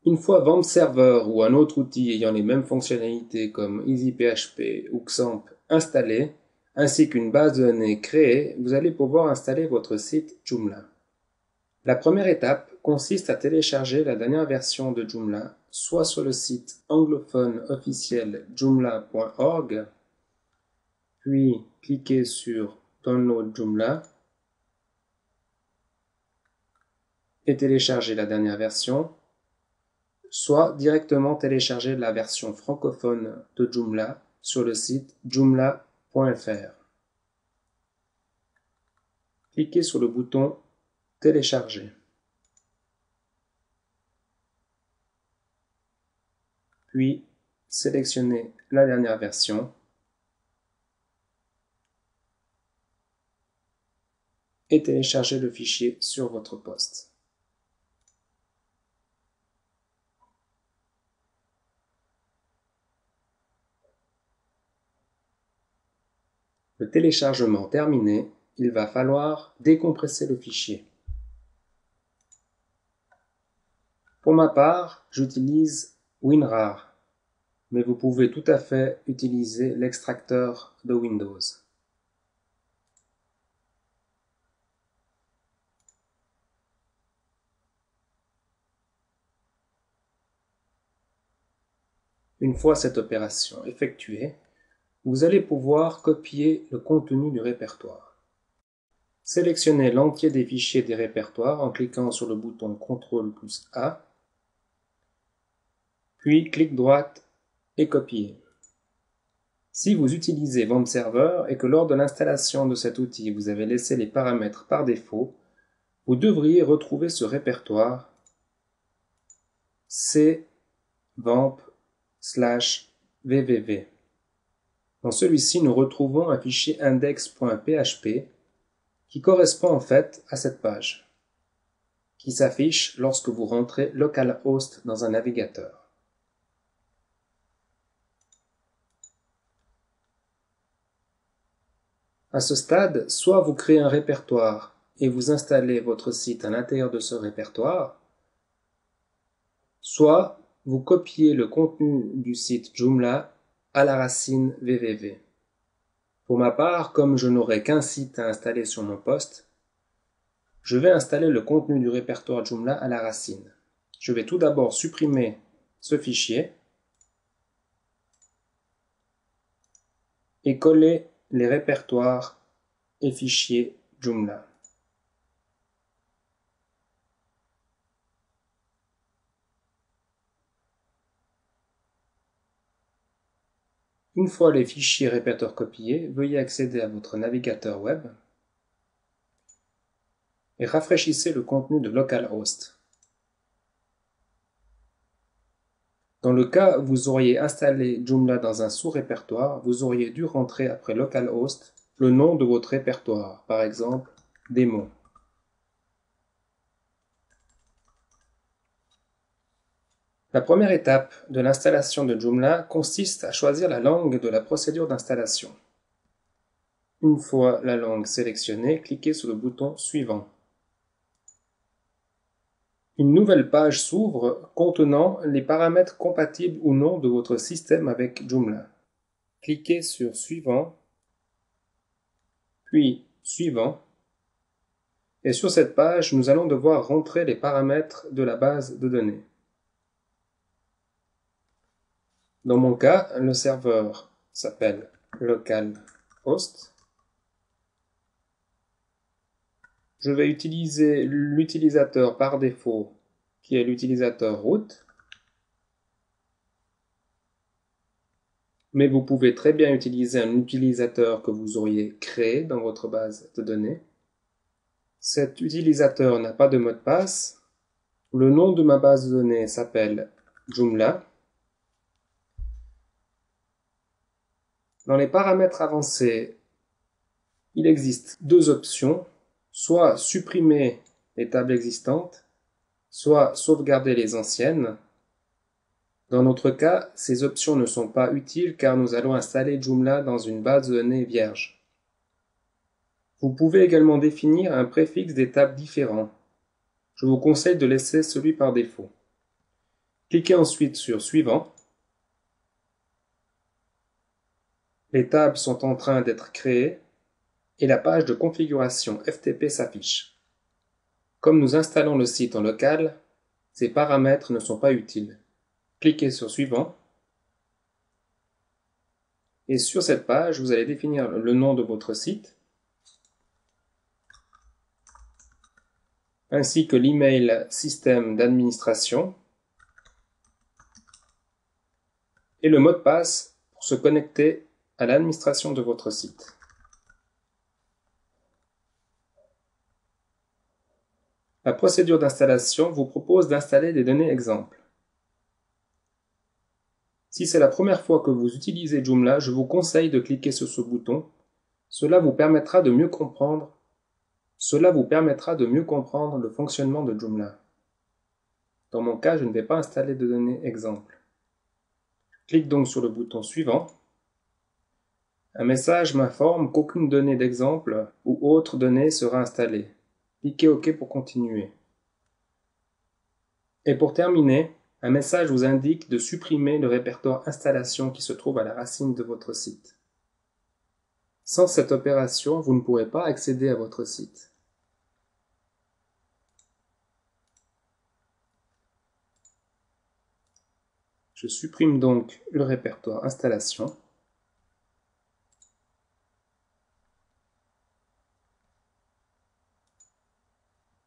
Une fois WAMP Server ou un autre outil ayant les mêmes fonctionnalités comme EasyPHP ou XAMPP installé, ainsi qu'une base de données créée, vous allez pouvoir installer votre site Joomla. La première étape consiste à télécharger la dernière version de Joomla, soit sur le site anglophone officiel joomla.org, puis cliquez sur Download Joomla et télécharger la dernière version, soit directement télécharger la version francophone de Joomla sur le site joomla.fr. Cliquez sur le bouton Télécharger. Puis, sélectionnez la dernière version et téléchargez le fichier sur votre poste. Le téléchargement terminé, il va falloir décompresser le fichier. Pour ma part, j'utilise WinRAR, mais vous pouvez tout à fait utiliser l'extracteur de Windows. Une fois cette opération effectuée, vous allez pouvoir copier le contenu du répertoire. Sélectionnez l'entier des fichiers des répertoires en cliquant sur le bouton CTRL+A, puis clic droite et copier. Si vous utilisez WAMP Server et que lors de l'installation de cet outil vous avez laissé les paramètres par défaut, vous devriez retrouver ce répertoire cvamp/www. Dans celui-ci, nous retrouvons un fichier index.php qui correspond en fait à cette page, qui s'affiche lorsque vous rentrez localhost dans un navigateur. À ce stade, soit vous créez un répertoire et vous installez votre site à l'intérieur de ce répertoire, soit vous copiez le contenu du site Joomla à la racine www. Pour ma part, comme je n'aurai qu'un site à installer sur mon poste, je vais installer le contenu du répertoire Joomla à la racine. Je vais tout d'abord supprimer ce fichier et coller les répertoires et fichiers Joomla. Une fois les fichiers répertoires copiés, veuillez accéder à votre navigateur web et rafraîchissez le contenu de localhost. Dans le cas où vous auriez installé Joomla dans un sous-répertoire, vous auriez dû rentrer après localhost le nom de votre répertoire, par exemple démo. La première étape de l'installation de Joomla consiste à choisir la langue de la procédure d'installation. Une fois la langue sélectionnée, cliquez sur le bouton Suivant. Une nouvelle page s'ouvre contenant les paramètres compatibles ou non de votre système avec Joomla. Cliquez sur Suivant, puis Suivant, et sur cette page, nous allons devoir rentrer les paramètres de la base de données. Dans mon cas, le serveur s'appelle localhost. Je vais utiliser l'utilisateur par défaut, qui est l'utilisateur root. Mais vous pouvez très bien utiliser un utilisateur que vous auriez créé dans votre base de données. Cet utilisateur n'a pas de mot de passe. Le nom de ma base de données s'appelle Joomla. Dans les paramètres avancés, il existe deux options, soit supprimer les tables existantes, soit sauvegarder les anciennes. Dans notre cas, ces options ne sont pas utiles car nous allons installer Joomla dans une base de données vierge. Vous pouvez également définir un préfixe des tables différent. Je vous conseille de laisser celui par défaut. Cliquez ensuite sur Suivant. Les tables sont en train d'être créées et la page de configuration FTP s'affiche. Comme nous installons le site en local, ces paramètres ne sont pas utiles. Cliquez sur Suivant. Et sur cette page, vous allez définir le nom de votre site, ainsi que l'email système d'administration et le mot de passe pour se connecter à l'administration de votre site. La procédure d'installation vous propose d'installer des données exemples. Si c'est la première fois que vous utilisez Joomla, je vous conseille de cliquer sur ce bouton. Cela vous permettra de mieux comprendre le fonctionnement de Joomla. Dans mon cas, je ne vais pas installer de données exemples. Clique donc sur le bouton suivant. Un message m'informe qu'aucune donnée d'exemple ou autre donnée sera installée. Cliquez OK pour continuer. Et pour terminer, un message vous indique de supprimer le répertoire installation qui se trouve à la racine de votre site. Sans cette opération, vous ne pourrez pas accéder à votre site. Je supprime donc le répertoire installation.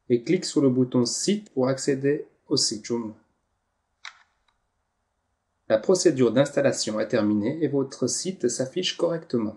Et clique sur le bouton Site pour accéder au site Joomla. La procédure d'installation est terminée et votre site s'affiche correctement.